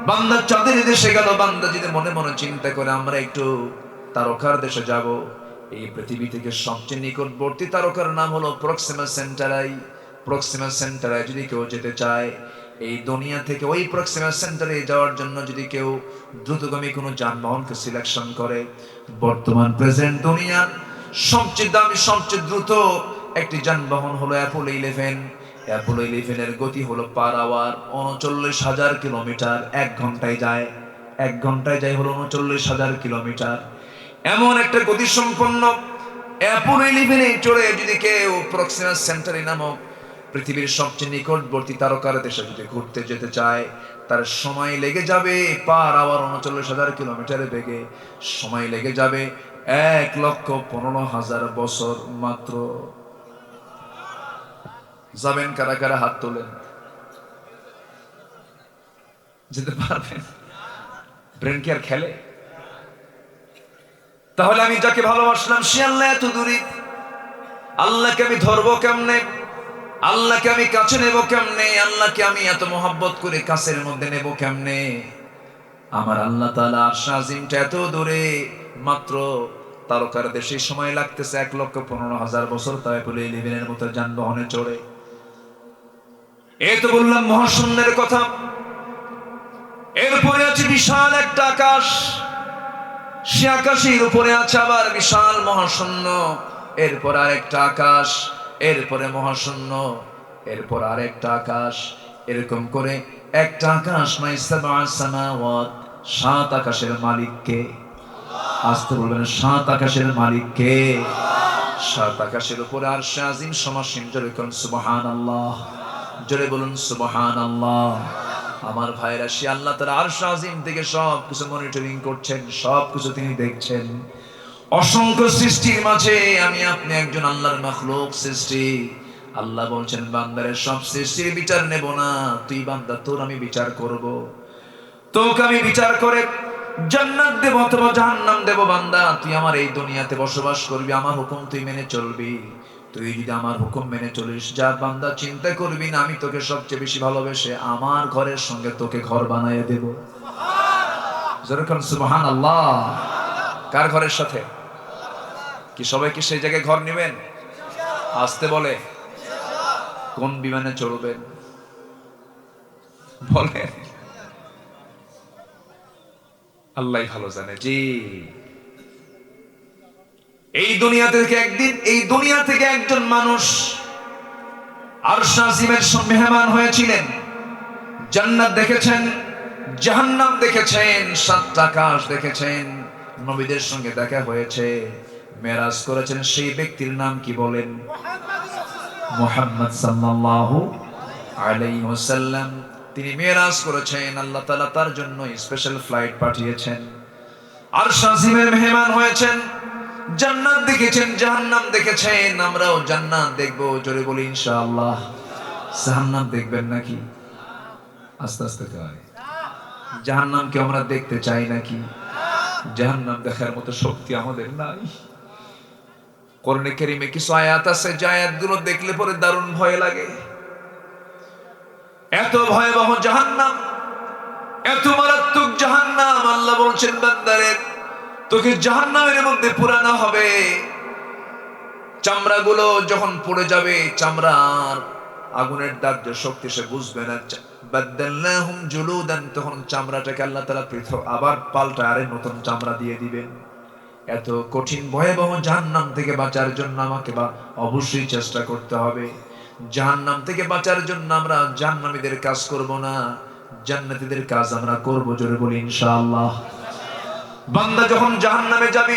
বান্দা চাঁদের দেশে গেল। বান্দা যদি মনে মনে চিন্তা করে আমরা একটু তারকার দেশে যাব, এই পৃথিবী থেকে সবচেয়ে নিকটবর্তী তারকার নাম হলো প্রক্সিমা সেন্টারাই। প্রক্সিমা সেন্টারাই যদি কেউ যেতে চায়, এই দুনিয়া থেকে ওই প্রক্সিমা সেন্টারে যাওয়ার জন্য যদি কেউ দ্রুতগামী কোনো যানবাহনকে সিলেকশন করে, বর্তমান প্রেজেন্ট দুনিয়ার সবচেয়ে দামি সবচেয়ে দ্রুত একটি যানবাহন হলো অ্যাপোলো 11। অ্যাপোলো 11 এর গতি হলো পার আওয়ার 39,000 কিলোমিটার। 1 ঘন্টায় যায়, 1 ঘন্টায় যায় হলো 39,000 কিলোমিটার। এমন একটা গতি সম্পন্ন অ্যাপোলো 11 চড়ে যদি কেউ প্রক্সিমা সেন্টারি নামক পৃথিবীর সবচেয়ে নিকটবর্তী তারকার দেশে যদি ঘুরতে যেতে চায়, তার সময় লেগে যাবে পার আওয়ার 39,000 কিলোমিটারের বেগে সময় লেগে যাবে 1,15,000 বছর মাত্র। যাবেন কারা কারা? হাত তোলেন। যেতে পারবেন? ব্রেন কি আর খেলে? তাহলে আমি যাকে ভালোবাসলাম সে আল্লাহ এত দূরে। আল্লাহকে আমি ধরবো কেমনে? আল্লাহকে আমি কাছে নেব কেমনে? আল্লাহকে আমি এত মহব্বত করে কাছের মধ্যে নেব কেমনে? আমার আল্লাহ তাআলা আরশ আজিমটা এত দূরে, মাত্র তারকার দেশে সময় লাগতেছে 1,15,000 বছর। তাই বলে 11 এর মতো যানবাহনে চড়ে। এই তো বললাম মহাশূন্যের কথা। এরপরে আছে বিশাল একটা আকাশ। সে আকাশের উপরে আছে আবার বিশাল মহাশূন্য। এরপর আরেকটা আকাশ। এরপরে মহাশূন্য, এরপর আরেকটা আকাশ, এরকম করে একটা আকাশ নয়, সাবআ সামাওয়াত, 7 আকাশের মালিক কে? আসতে বলবেন, 7 আকাশের মালিক কে? 7 আকাশের উপরে আরশে আজিম সমাসীন। জোরে বলুন সুবহানাল্লাহ, জোরে বলুন সুবহানাল্লাহ। আমার ভাইরা, সে আল্লাহ তাআলা আরশে আজিম থেকে সব কিছু মনিটরিং করছেন, সব কিছু তিনি দেখছেন। অসংখ্য সৃষ্টির মাঝে আমি আপনি একজন আল্লাহর মাখলুক সৃষ্টি। আল্লাহ বলছেন, বান্দারের সব সৃষ্টির বিচার নেব না, তুই বান্দা তোর আমি বিচার করব। তোকে আমি বিচার করে জান্নাত দেব অথবা জাহান্নাম দেব। বান্দা তুই আমার এই দুনিয়াতে বসবাস করবি, আমার হুকুম তুই মেনে চলবি। তুই যদি আমার হুকুম মেনে চলিস, যা বান্দা চিন্তা করবি না আমি তোকে সবচেয়ে বেশি ভালোবেসে আমার ঘরের সঙ্গে তোকে ঘর বানাইয়ে দেব। যেরকম সুবহানাল্লাহ। কার ঘরের সাথে? কি সবাই কি সেই জায়গায় ঘর নেবেন? আসতে বলে। কোন বিমানে চড়বেন বলে? আল্লাহ ভালো জানে। জি, এই দুনিয়া থেকে একদিন, এই দুনিয়া থেকে একজন মানুষ আরশ আজিমের মেহমান হয়েছিলেন। জান্নাত দেখেছেন, জাহান্নাম দেখেছেন, 7 আকাশ দেখেছেন, নবীদের সঙ্গে দেখা হয়েছে, মেরাজ করেছেন। সেই ব্যক্তির নাম কি বলেন? মুহাম্মদ সাল্লাল্লাহু আলাইহি ওয়াসাল্লাম। তিনি মেরাজ করেছেন, আল্লাহ তাআলা তার জন্য স্পেশাল ফ্লাইট পাঠিয়েছেন। আরশ আজিমের মেহমান হয়েছেন, জান্নাত দেখেছেন, জাহান্নাম দেখেছেন। আমরাও জান্নাত দেখব, জোরে বলি ইনশাআল্লাহ। জাহান্নাম দেখবেন নাকি? আস্তে আস্তে কয়। জাহান্নাম কি আমরা দেখতে চাই নাকি? জাহান্নাম দেখার মতো শক্তি আমাদের নাই। কোরআনে কারীমে কিছু আয়াত আছে, যে আয়াতগুলো দেখলে পরে দারুণ ভয় লাগে। এত ভয়াবহ জাহান্নাম, এত মারাত্মক জাহান্নাম। আল্লাহ বলছেন, বান্দারে তোকে জাহান্নামের মধ্যে পুরানো হবে। চামড়াগুলো যখন পড়ে যাবে, চামড়ার আগুনের দাহ্য শক্তি সে বুঝবে না। বাদদালনাহুম জুলুদান, তখন চামড়াটাকে আল্লাহ তাআলা পৃথক আবার পাল্টা আরে নতুন চামড়া দিয়ে দিবেন। এত কঠিন ভয়াবহ জাহান্নাম থেকে বাঁচার জন্য আমাকে অবশ্যই চেষ্টা করতে হবে। জাহান্নাম থেকে বাঁচার জন্য আমরা জাহান্নামীদের কাজ করব না, জান্নাতীদের কাজ আমরা করব। জোরে বলি ইনশাআল্লাহ। বান্দা যখন জাহান্নামে যাবে,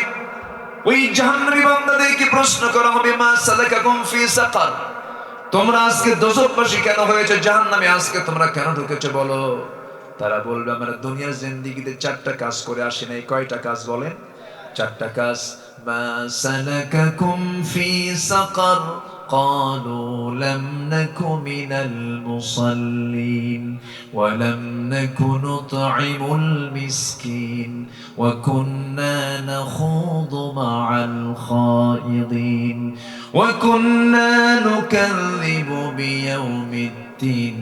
ওই জাহান্নামী বান্দাদেরকে প্রশ্ন করা হবে, মা সালাকাকুম ফি সাকার, তোমরা আজকে দোজখবাসী কেন হয়েছে? জাহান্নামে আজকে তোমরা কেন ঢুকেছো বলো? তারা বলবে, আমরা দুনিয়ার জিন্দেগিতে 4টা কাজ করে আসি নাই। কয়টা কাজ বলেন? 4টা কাজ। মা সালাকাকুম ফি সাকার قالوا لم نك من المصلين ولم نك نطعم المسكين وكنا نخوض مع الخائضين وكنا نكذب بيوم الدين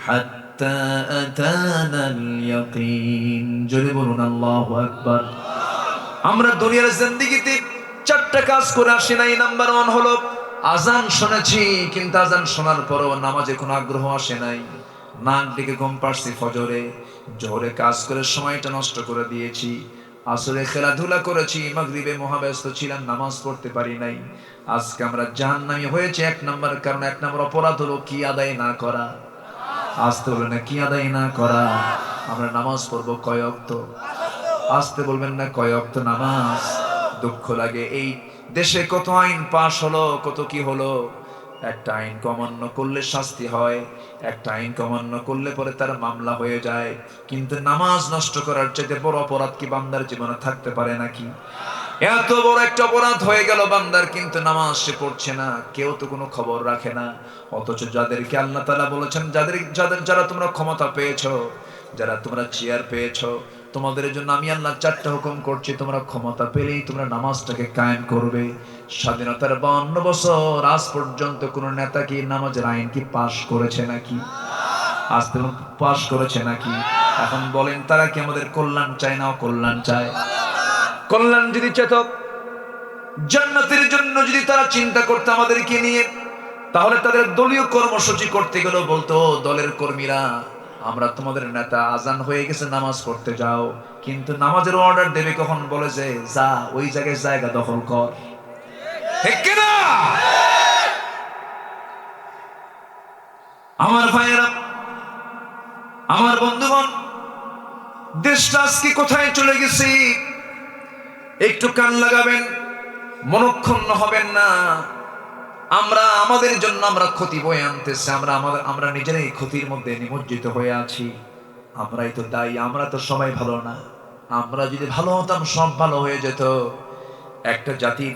حتى أتانا اليقين। জোরে বলুন আল্লাহু আকবার। আমরা দুনিয়ার জিন্দেগিতে 4টা কাজ করে আসি নাই। নাম্বার 1 হলো আজান শুনেছি, কিন্তু আজান শোনার পরও নামাজে কোনো আগ্রহ আসে নাই। নাক ডেকে ঘুম পাড়ছি ফজরে, জোহরে কাজ করে সময়টা নষ্ট করে দিয়েছি, আসরে খেলাধুলা করেছি, মাগরিবে মহাব্যস্ত ছিলাম, নামাজ পড়তে পারি নাই। আজকে আমরা জাহান্নামী হয়েছে 1 নাম্বার কারণ, 1 নাম্বার অপরাধ হলো কি আদায় না করা। আসতে বলবেন না কি আদায় না করা। আমরা নামাজ পড়বো কয় ওয়াক্ত? আসতে বলবেন না কয় ওয়াক্ত নামাজ? দুঃখ লাগে, এই দেশে কত আইন পাশ হলো, কত কি হলো। একটা আইন অমান্য করলে শাস্তি হয়, একটা আইন অমান্য করলে পরে তার মামলা হয়ে যায়। কিন্তু নামাজ নষ্ট করার চাইতে বড় অপরাধ কি বান্দার জীবনে থাকতে পারে নাকি? এত বড় একটা অপরাধ হয়ে গেল বান্দার, কিন্তু নামাজ সে পড়ছে না, কেউ তো কোনো খবর রাখে না। অথচ যাদেরকে আল্লাহ তাআলা বলেছেন, যারা তোমরা ক্ষমতা পেয়েছো, যারা তোমরা চেয়ার পেয়েছো, তোমাদের জন্য আমি আল্লাহ 4টা হুকুম করছি, তোমরা ক্ষমতা পেলেই তোমরা নামাজটাকে কায়েম করবে। স্বাধীনতার 52 বছর আজ পর্যন্ত কোন নেতা কি নামাজের আইন কি পাশ করেছে নাকি? আজ পর্যন্ত পাশ করেছে নাকি? এখন বলেন, তারা কি আমাদের কল্যাণ চায় না অকল্যাণ চায়? কল্যাণ যদি চেত, জান্নাতের জন্য যদি তারা চিন্তা করতে আমাদেরকে নিয়ে, তাহলে তাদের দলীয় কর্মসূচি করতে গেলেও বলতো, দলের কর্মীরা আমরা তোমাদের নেতা, আজান হয়ে গেছে নামাজ পড়তে যাও। কিন্তু নামাজের অর্ডার দেবে কখন? বলে যে যা ওই জায়গায় জায়গা দখল কর। ঠিক কিনা? আমার ভাইয়েরা, আমার বন্ধুগণ, দেশটা আজকে কোথায় চলে গেছে একটু কান লাগাবেন, মনক্ষুণ্ণ হবেন না। আমরা আমাদের জন্য আমরা ক্ষতি বয়ে আনতেছি, আমরা নিজেরাই ক্ষতির মধ্যে নিমজ্জিত হয়ে আছি। আমরাই তো দায়ী, আমরা তো সবাই ভালো না। আমরা যদি ভালো হতাম সব ভালো হয়ে যেত। একটা জাতির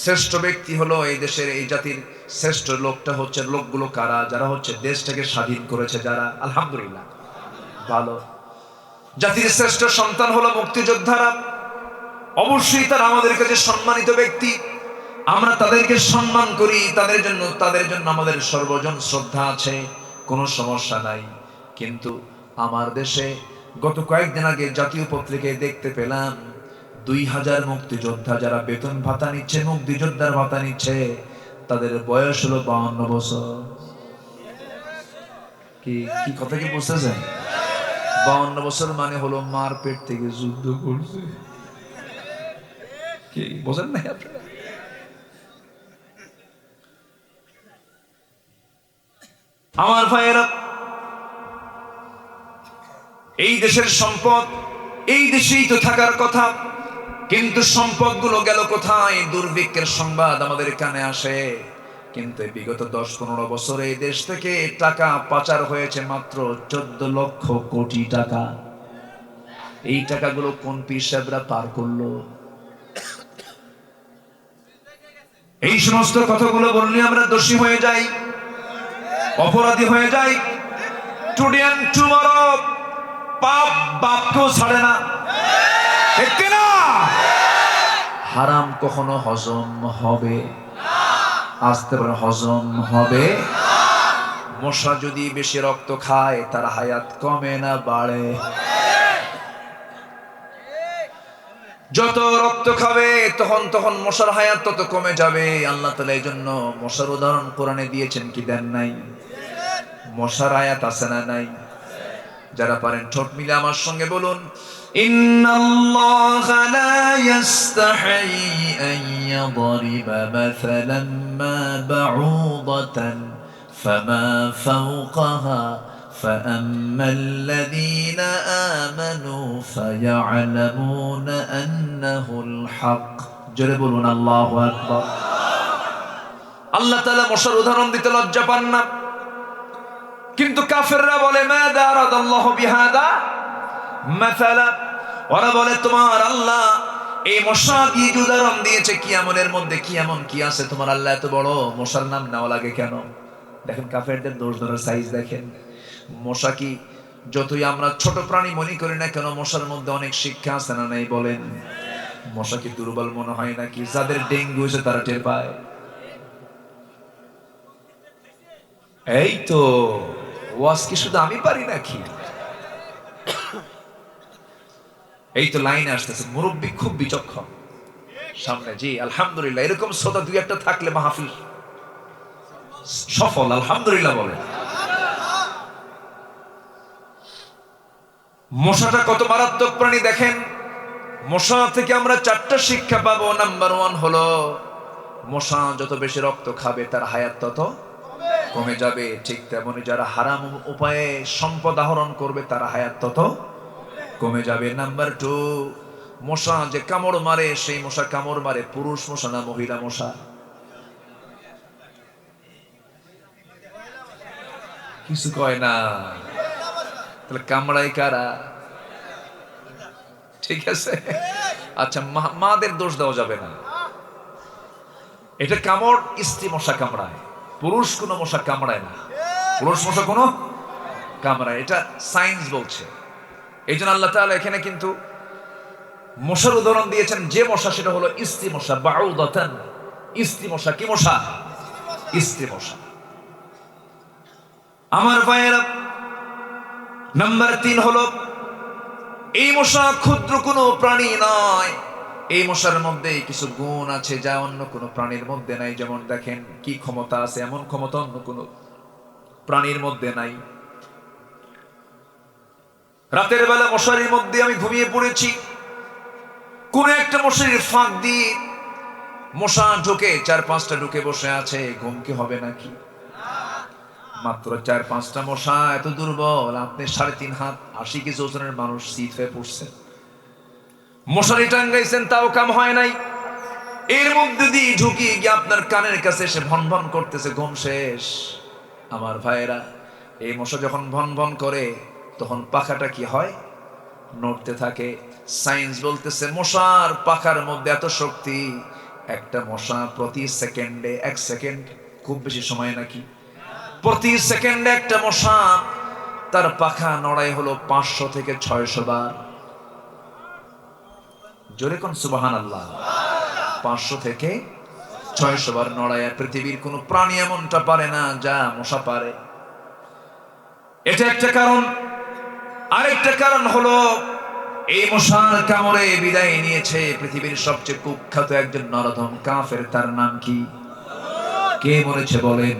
শ্রেষ্ঠ ব্যক্তি হলো এই দেশের, এই জাতির শ্রেষ্ঠ লোকটা হচ্ছে, লোকগুলো কারা? যারা হচ্ছে দেশটাকে স্বাধীন করেছে, যারা আলহামদুলিল্লাহ ভালো। জাতির শ্রেষ্ঠ সন্তান হলো মুক্তিযোদ্ধারা। অবশ্যই তারা আমাদের কাছে সম্মানিত ব্যক্তি, আমরা তাদেরকে সম্মান করি, তাদের জন্য আমাদের সর্বজন শ্রদ্ধা আছে, কোনো সমস্যা নাই। কিন্তু আমার দেশে গত কয়েকদিন আগে জাতীয় পত্রিকায় দেখতে পেলাম 2000 মুক্তিযোদ্ধা যারা বেতন ভাতা নিচ্ছে, মুক্তিযোদ্ধার ভাতা নিচ্ছে, তাদের বয়স হলো 52 বছর। কি কি কথা কি বুঝতেছেন? 52 বছর মানে হলো মার পেট থেকে যুদ্ধ করছে। কি বোঝেন না আপনারা? আমার ভাইয়েরা, এই দেশের সম্পদ এই দেশেই তো থাকার কথা, কিন্তু সম্পদগুলো গেল কোথায়? দুর্ভিক্ষের সংবাদ আমাদের কানে আসে, কিন্তু বিগত 10-15 বছরে এই দেশ থেকে টাকা পাচার হয়েছে মাত্র 14 লক্ষ কোটি টাকা। এই টাকাগুলো কোন পিসাবরা পার করলো? এই সমস্ত কথাগুলো বললে আমরা দোষী হয়ে যাই, অপরাধী হয়ে যাই। টুডে এন্ড টুমরো, পাপ বাপকেও ছাড়ে না, ঠিক না? হারাম কখনো হজম হবে? আসতে পারে হজম হবে? মশা যদি বেশি রক্ত খায় তার হায়াত কমে না বাড়ে? যত রক্ত খাবে তখন মশার হায়াত তত কমে যাবে। আল্লাহ তাআলা এই জন্য মশার উদাহরণ কোরআনে দিয়েছেন, কি দেন নাই? মশার আয়াত আছে না নাই? যারা পারেন ঠোঁট মিলে আমার সঙ্গে বলুন, ইন্নাল্লাহা লা ইস্তাহি আন ইয়াদরিবা মাসালান মা বাউদাতান ফামা ফাওকাহা فأما الذين آمنوا فيعلمون أنه الحق। জোরে বলুন আল্লাহু আকবার। আল্লাহ তাআলা মশার উদাহরণ দিতে লজ্জা পান না, কিন্তু কাফেররা বলে মাযা আরাদাল্লাহু বিহাদা মাসালা। ওরা বলে তোমার আল্লাহ এই মশা দিয়ে উদাহরণ দিয়েছে, কিয়ামতের মধ্যে কিয়ামত কি আছে? তোমার আল্লাহ এত বড়, মশার নাম নেওয়া লাগে কেন? দেখেন কাফেরদের দোষ ধরার সাইজ দেখেন। মশা কি যতই আমরা ছোট প্রাণী মনে করি না কেন, মশার মধ্যে অনেক শিক্ষা আছে না নাই বলেন? মশা কি দুর্বল মনে হয় নাকি? যাদের ডেঙ্গু হয়েছে তারা টের পায়। এই তো ওয়াজ কি শুধু আমি পারি নাকি? এই তো লাইনে আসতেছে, মুরব্বী খুব বিচক্ষণ সামনে। জি আলহামদুলিল্লাহ, এরকম শ্রোতা দুই একটা থাকলে মাহফিল সফল। আলহামদুলিল্লাহ বলে। মশাটা কত মারাত্মক প্রাণী দেখেন। মশা থেকে আমরা 4টা শিক্ষা পাবো। নাম্বার 1 হলো মশা যত বেশি রক্ত খাবে তার হায়াত তত কমে যাবে। ঠিক তেমনি যারা হারাম উপায়ে সম্পদ আহরণ করবে তার হায়াত তত কমে যাবে। নাম্বার 2, মশা যে কামড় মারে, সেই মশা কামড় মারে পুরুষ মশা না মহিলা মশা? কিছু কয় না। তাহলে কামড়াই কারা? ঠিক আছে, আচ্ছা মাদের দোষ দেওয়া যাবে না। এটা কামড় স্ত্রী মশা কামড়ায়, পুরুষ কোনো মশা কামড়ায় না। পুরুষ মশা কোনো কামড়ায়, এটা সায়েন্স বলছে। এই জন্য আল্লাহ তাআলা এখানে কিন্তু মশার উদাহরণ দিয়েছেন। যে মশা সেটা হলো স্ত্রী মশা, বাউদাতান। স্ত্রী মশা কি মশা? স্ত্রী মশা। আমার ভাইয়েরা, নাম্বার 3 হলো এই মশা ক্ষুদ্র কোনো প্রাণী নয়। এই মশার মধ্যে কিছু গুণ আছে যা অন্য কোনো প্রাণীর মধ্যে নাই। যেমন দেখেন কি ক্ষমতা আছে, এমন ক্ষমতা অন্য কোনো প্রাণীর মধ্যে নাই। রাতের বেলা মশারির মধ্যে আমি ঘুমিয়ে পড়েছি, কোন একটা মশারির ফাঁক দিয়ে মশা ঢুকে 4-5টা ঢুকে বসে আছে, ঘুম কি হবে নাকি? মাত্র 4-5টা মশা এত দুর্বল, আপনি 3.5 হাত 80 কেজি ওজনের মানুষ শীত হয়ে পড়ছে, মশারি টাঙ্গাইছেন তাও কাম হয় নাই। এর মধ্যে দিয়ে ঢুকি গিয়ে আপনার কানের কাছে এসে ভন ভন করতেছে, ঘুম শেষ। আমার ভাইয়েরা, এই মশা যখন ভন ভন করে তখন পাখাটা কি হয়, নড়তে থাকে। সায়েন্স বলতেছে মশার পাখার মধ্যে এত শক্তি, একটা মশা প্রতি সেকেন্ডে, 1 সেকেন্ড খুব বেশি সময় নাকি, প্রতি সেকেন্ডে একটা মশা তার পাখা নড়াই হলো 500 থেকে 600 বার। জোরে কোন সুবহানাল্লাহ। 500 থেকে 600 বার নড়ায়। পৃথিবীর কোন প্রাণী এমনটা পারে না যা মশা পারে। এটা একটা কারণ। আরেকটা কারণ হলো এই মশার কামড়ে বিদায় নিয়েছে পৃথিবীর সবচেয়ে কুখ্যাত একজন নরধম কাফের। তার নাম কি? কে মরেছে বলেন?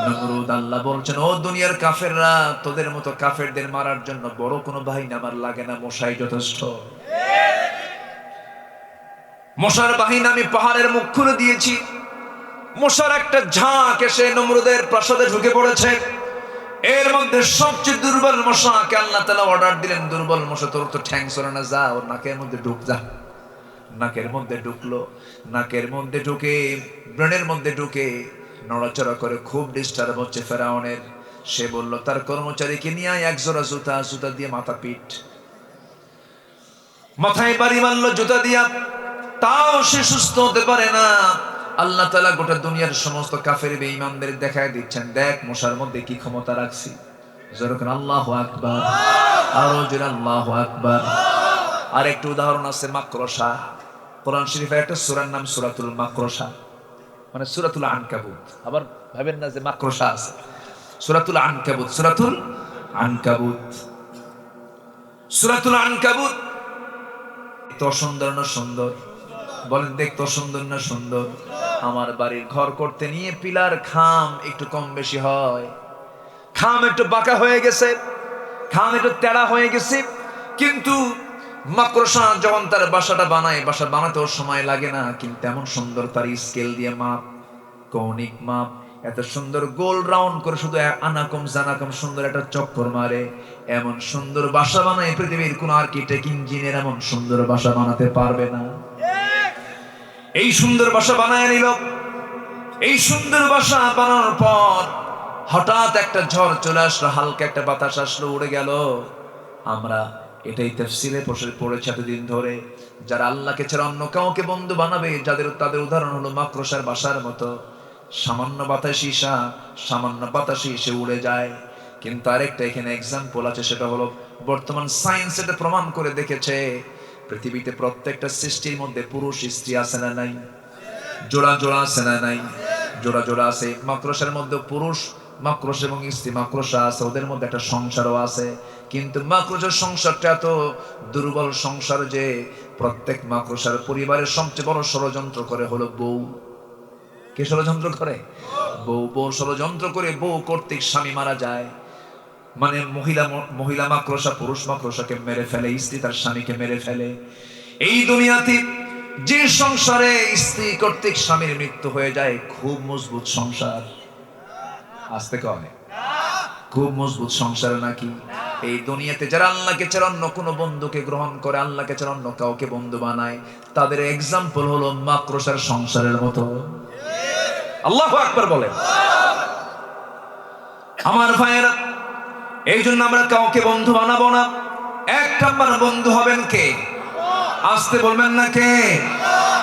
নমরুদ। আল্লাহ বলছেন, ও দুনিয়ার কাফেররা, তোদের মতো কাফেরদের মারার জন্য বড় কোনো বাহিনী আমার লাগে না, মশাই যথেষ্ট। মশার বাহিনী আমি পাহাড়ের মুখ খুলে দিয়েছি। মশার একটা ঝাঁক এসে নমরুদের প্রাসাদে ঢুকে পড়েছে। এর মধ্যে সবচেয়ে দুর্বল মশাকে আল্লাহ তাআলা অর্ডার দিলেন, দুর্বল মশা তোর তো ঠ্যাং সরে না, যা ওর নাকের মধ্যে ঢুক যা। নাকের মধ্যে ঢুকলো, নাকের মধ্যে ঢুকে ব্রেনের মধ্যে ঢুকে নড়াচড়া করে, খুব ডিস্টার্ব হচ্ছে ফেরাউনের। সে বলল তার কর্মচারীকে নিয়ে আয়, 1 জোড়া জুতা, জুতা দিয়ে মাথা পিট, মাথায় বাড়ি মারলো জুতা দিয়া, তাও সে সুস্থ হতে পারে না। আল্লাহ তাআলা গোটা দুনিয়ার সমস্ত কাফের বেঈমানদের দেখায় দিচ্ছেন, দেখ মশার মধ্যে কি ক্ষমতা রাখছি। যেরকম আল্লাহু আকবার, আরো জোরে আল্লাহু আকবার। আর একটা উদাহরণ আছে মাকড়সা। কোরআন শরীফের একটা সূরার নাম সূরাতুল মাকড়সা, মানে সূরাতুল আনকাবুত। আবার ভাবেন না যে মাকড়সা আছে, সূরাতুল আনকাবুত, সূরাতুল আনকাবুত, সূরাতুল আনকাবুত। তো সুন্দর না সুন্দর? বলেন দেখতে সুন্দর না সুন্দর? আমার বাড়ির ঘর করতে নিয়ে পিলার খাম একটু কম বেশি হয়, খাম একটু বাঁকা হয়ে গেছে, খাম একটু তেড়া হয়ে গেছে, কিন্তু মাকড়সা যখন তার বাসাটা বানায়, বাসা বানাতেও সময় লাগে না, কিন্তু এমন সুন্দর তার স্কেল দিয়ে মাপ, কৌণিক মাপ, এত সুন্দর গোল রাউন্ড করে শুধু আনাকম জানাকম সুন্দর একটা চক্কর মারে। এমন সুন্দর বাসা বানায় পৃথিবীর কোন আর্কিটেক্ট ইঞ্জিনিয়ার এমন সুন্দর বাসা বানাতে পারবে না। এই সুন্দর বাসা বানায় নিল। এই সুন্দর বাসা বানানোর পর হঠাৎ একটা ঝড় চলে আসলো, হালকা একটা বাতাস আসলো, উড়ে গেল। আমরা এটাই তাফসীরে পড়েছি এতদিন ধরে, যারা আল্লাহকে ছাড়া অন্য কাউকে বন্ধু বানাবে, তাদের উদাহরণ হলো মাকড়সার বাসার মতো। সামান্য বাতাসে এসে উড়ে যায়। কিন্তু আরেকটা এখানে এক্সাম্পল আছে, সেটা হলো বর্তমান সায়েন্স এটা প্রমাণ করে দেখেছে, পৃথিবীতে প্রত্যেকটা সৃষ্টির মধ্যে পুরুষ স্ত্রী আছে না নাই? জোড়া জোড়া আছে না নাই? জোড়া জোড়া আছে। মাকড়সার মধ্যে পুরুষ মাকড়সা এবং স্ত্রী মাকড়সা আছে, ওদের মধ্যে একটা সংসারও আছে। কিন্তু মাকড়সার সংসারটা এত দুর্বল সংসার যে প্রত্যেক মাকড়সার পরিবারের সবচেয়ে বড় ষড়যন্ত্র করে হলো বউ। কে ষড়যন্ত্র করে? বউ। বউ ষড়যন্ত্র করে বউ কর্তৃক স্বামী মারা যায়। মানে মহিলা মাকড়সা পুরুষ মাকড়সাকে মেরে ফেলে, স্ত্রী তার স্বামীকে মেরে ফেলে। এই দুনিয়াতে যে সংসারে স্ত্রী কর্তৃক স্বামীর মৃত্যু হয়ে যায়, খুব মজবুত সংসার। আসতে কয় খুব মজবুত সংসার নাকি? এই দুনিয়াতে যারা আল্লাহকে ছাড়া অন্য কোনো বন্ধুকে গ্রহণ করে, আল্লাহকে ছাড়া অন্য কাউকে বন্ধু বানায়, তাদের এক্সাম্পল হলো মাকড়সার সংসারের মতো। আল্লাহু আকবার বলেন। আমার ভাইয়েরা, এই জন্য আমরা কাউকে বন্ধু বানাবো না। 1 নাম্বার বন্ধু হবেন কে? আসতে বলবেন না কে?